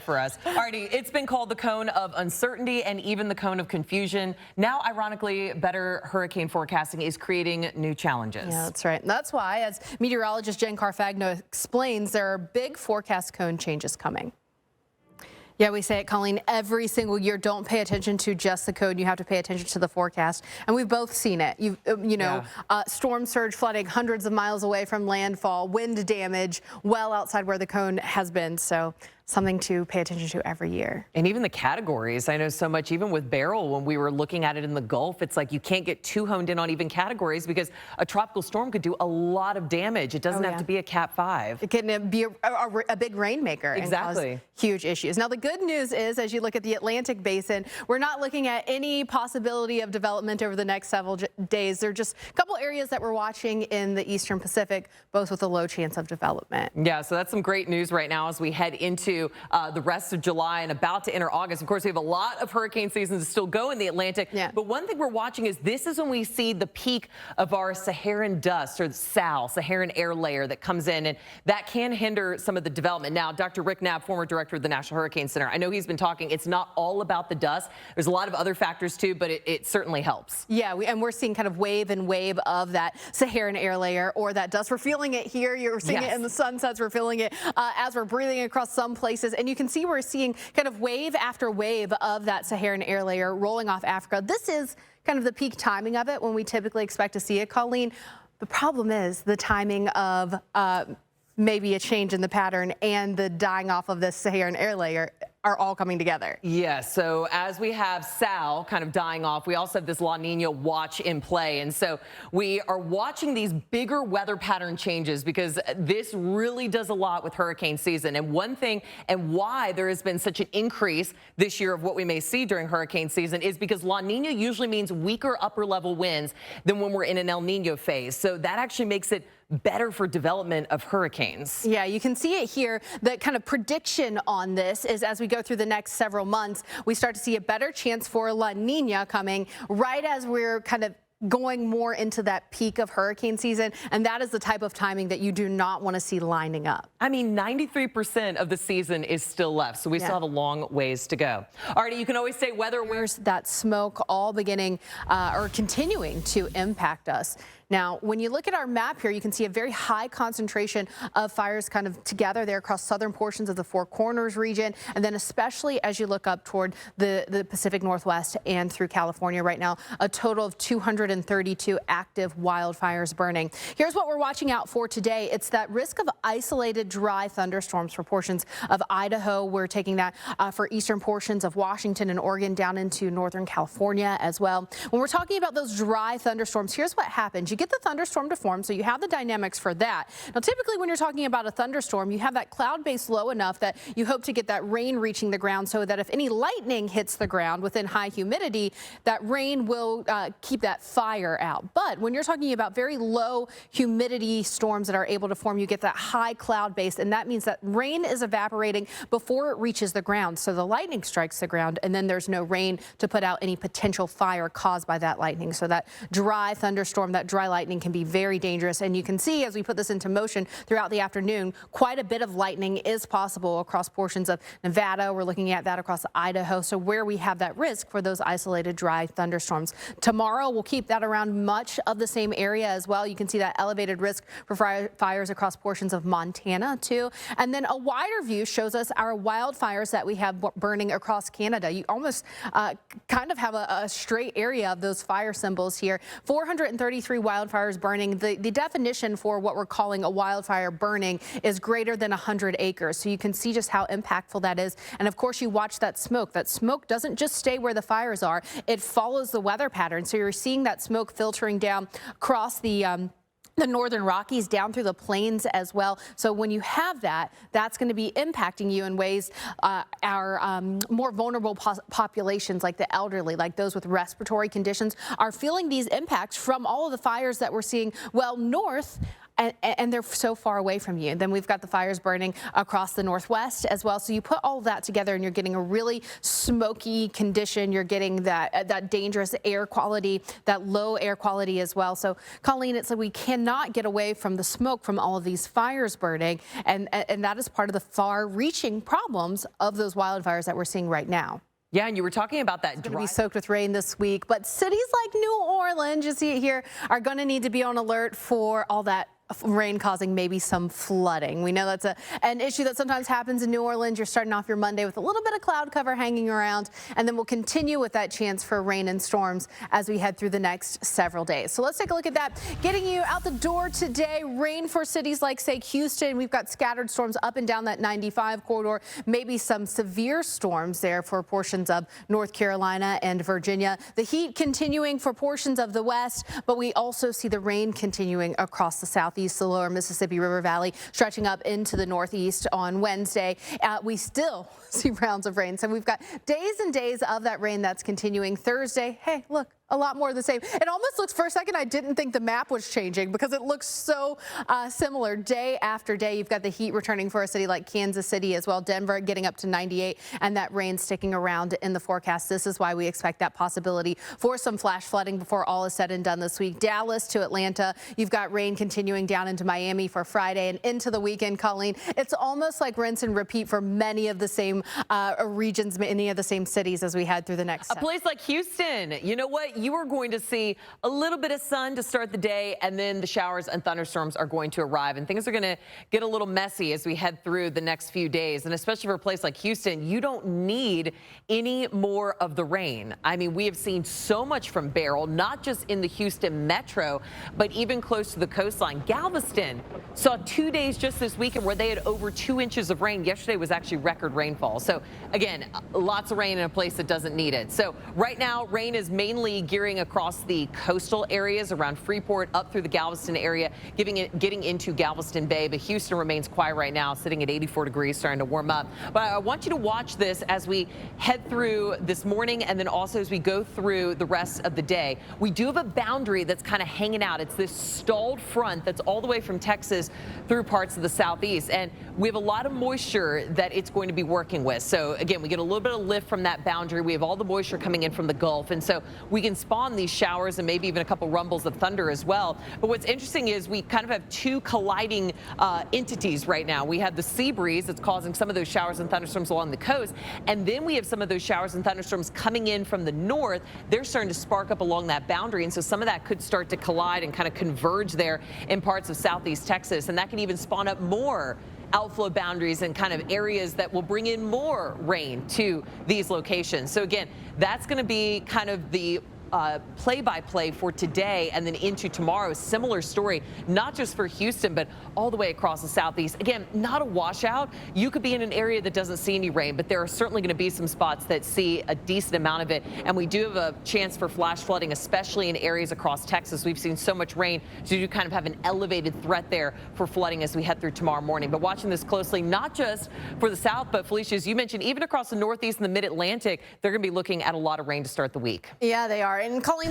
For us. Alrighty, it's been called the cone of uncertainty and even the cone of confusion. Now, ironically, better hurricane forecasting is creating new challenges. Yeah, that's right. And that's why, as meteorologist Jen Carfagno explains, there are big forecast cone changes coming. Yeah, we say it, Colleen, every single year. Don't pay attention to just the code. You have to pay attention to the forecast. And we've both seen it. Storm surge flooding hundreds of miles away from landfall, wind damage well outside where the cone has been. So something to pay attention to every year. And even the categories, I know so much, even with Beryl, when we were looking at it in the Gulf, it's like you can't get too honed in on even categories because a tropical storm could do a lot of damage. It doesn't have to be a Cat 5. It can be a big rainmaker and cause huge issues. Now, the good news is, as you look at the Atlantic basin, we're not looking at any possibility of development over the next several days. There are just a couple areas that we're watching in the Eastern Pacific, both with a low chance of development. Yeah, so that's some great news right now as we head into the rest of July and about to enter August. Of course, we have a lot of hurricane seasons to still go in the Atlantic. Yeah. But one thing we're watching is this is when we see the peak of our Saharan dust, or the SAL, Saharan air layer, that comes in, and that can hinder some of the development. Now, Dr. Rick Knapp, former director of the National Hurricane Center, I know he's been talking. It's not all about the dust. There's a lot of other factors too, but it certainly helps. Yeah, and we're seeing kind of wave and wave of that Saharan air layer or that dust. We're feeling it here. You're seeing it in the sunsets. We're feeling it as we're breathing across some places. And you can see we're seeing kind of wave after wave of that Saharan air layer rolling off Africa. This is kind of the peak timing of it when we typically expect to see it, Colleen. The problem is the timing of maybe a change in the pattern and the dying off of this Saharan air layer are all coming together. Yeah, so as we have Sal kind of dying off, we also have this La Nina watch in play. And so we are watching these bigger weather pattern changes because this really does a lot with hurricane season. And one thing and why there has been such an increase this year of what we may see during hurricane season is because La Nina usually means weaker upper level winds than when we're in an El Nino phase. So that actually makes it better for development of hurricanes. Yeah, you can see it here. The kind of prediction on this is as we go through the next several months, we start to see a better chance for La Nina coming right as we're kind of going more into that peak of hurricane season, and that is the type of timing that you do not want to see lining up. I mean, 93% of the season is still left, so we still have a long ways to go. All right, you can always say weather. Where's that smoke all beginning or continuing to impact us? Now, when you look at our map here, you can see a very high concentration of fires kind of together there across southern portions of the Four Corners region, and then especially as you look up toward the Pacific Northwest and through California right now, a total of 232 active wildfires burning. Here's what we're watching out for today. It's that risk of isolated dry thunderstorms for portions of Idaho. We're taking that for eastern portions of Washington and Oregon down into northern California as well. When we're talking about those dry thunderstorms, here's what happens. You get the thunderstorm to form, so you have the dynamics for that. Now, typically when you're talking about a thunderstorm, you have that cloud base low enough that you hope to get that rain reaching the ground so that if any lightning hits the ground within high humidity, that rain will keep that fire out. But when you're talking about very low humidity storms that are able to form, you get that high cloud base, and that means that rain is evaporating before it reaches the ground. So the lightning strikes the ground, and then there's no rain to put out any potential fire caused by that lightning. So that dry thunderstorm, that dry lightning can be very dangerous. And you can see as we put this into motion throughout the afternoon, quite a bit of lightning is possible across portions of Nevada. We're looking at that across Idaho. So where we have that risk for those isolated dry thunderstorms. Tomorrow, we'll keep that around much of the same area as well. You can see that elevated risk for fires across portions of Montana too. And then a wider view shows us our wildfires that we have burning across Canada. You almost kind of have a straight area of those fire symbols here. 433 wildfires burning. The definition for what we're calling a wildfire burning is greater than 100 acres. So you can see just how impactful that is. And of course, you watch that smoke. That smoke doesn't just stay where the fires are. It follows the weather pattern. So you're seeing that smoke filtering down across the northern Rockies down through the plains as well. So when you have that, that's going to be impacting you in ways our more vulnerable populations like the elderly, like those with respiratory conditions, are feeling these impacts from all of the fires that we're seeing well north and they're so far away from you. Then we've got the fires burning across the northwest as well. So you put all of that together and you're getting a really smoky condition. You're getting that dangerous air quality, that low air quality as well. So Colleen, it's like we cannot get away from the smoke from all of these fires burning. And that is part of the far-reaching problems of those wildfires that we're seeing right now. Yeah, and you were talking about that. It's going to be soaked with rain this week, but cities like New Orleans, you see it here, are going to need to be on alert for all that rain causing maybe some flooding. We know that's an issue that sometimes happens in New Orleans. You're starting off your Monday with a little bit of cloud cover hanging around, and then we'll continue with that chance for rain and storms as we head through the next several days. So let's take a look at that. Getting you out the door today, rain for cities like, say, Houston. We've got scattered storms up and down that 95 corridor, maybe some severe storms there for portions of North Carolina and Virginia. The heat continuing for portions of the west, but we also see the rain continuing across the southeast, the lower Mississippi River Valley, stretching up into the northeast on Wednesday. We still see rounds of rain. So we've got days and days of that rain that's continuing. Thursday, hey, look, a lot more of the same. It almost looks, for a second, I didn't think the map was changing because it looks so similar day after day. You've got the heat returning for a city like Kansas City as well. Denver getting up to 98, and that rain sticking around in the forecast. This is why we expect that possibility for some flash flooding before all is said and done this week. Dallas to Atlanta, you've got rain continuing down into Miami for Friday and into the weekend, Colleen. It's almost like rinse and repeat for many of the same regions, many of the same cities as we head through the next. A place like Houston, you know what? You are going to see a little bit of sun to start the day, and then the showers and thunderstorms are going to arrive, and things are going to get a little messy as we head through the next few days. And especially for a place like Houston, you don't need any more of the rain. I mean, we have seen so much from Beryl, not just in the Houston metro, but even close to the coastline. Galveston saw 2 days just this weekend where they had over 2 inches of rain. Yesterday was actually record rainfall. So again, lots of rain in a place that doesn't need it. So right now, rain is mainly gearing across the coastal areas around Freeport up through the Galveston area, getting into Galveston Bay. But Houston remains quiet right now, sitting at 84 degrees, starting to warm up. But I want you to watch this as we head through this morning, and then also as we go through the rest of the day. We do have a boundary that's kind of hanging out. It's this stalled front that's all the way from Texas through parts of the southeast, and we have a lot of moisture that it's going to be working with. So again, we get a little bit of lift from that boundary. We have all the moisture coming in from the Gulf, and so we can spawn these showers and maybe even a couple rumbles of thunder as well. But what's interesting is we kind of have two colliding entities right now. We have the sea breeze that's causing some of those showers and thunderstorms along the coast, and then we have some of those showers and thunderstorms coming in from the north. They're starting to spark up along that boundary, and so some of that could start to collide and kind of converge there in parts of southeast Texas, and that can even spawn up more outflow boundaries and kind of areas that will bring in more rain to these locations. So again, that's going to be kind of the play-by-play for today and then into tomorrow. Similar story, not just for Houston, but all the way across the southeast. Again, not a washout. You could be in an area that doesn't see any rain, but there are certainly going to be some spots that see a decent amount of it. And we do have a chance for flash flooding, especially in areas across Texas. We've seen so much rain, so you kind of have an elevated threat there for flooding as we head through tomorrow morning. But watching this closely, not just for the south, but Felicia, as you mentioned, even across the northeast and the mid-Atlantic, they're going to be looking at a lot of rain to start the week. Yeah, they are. And Colleen,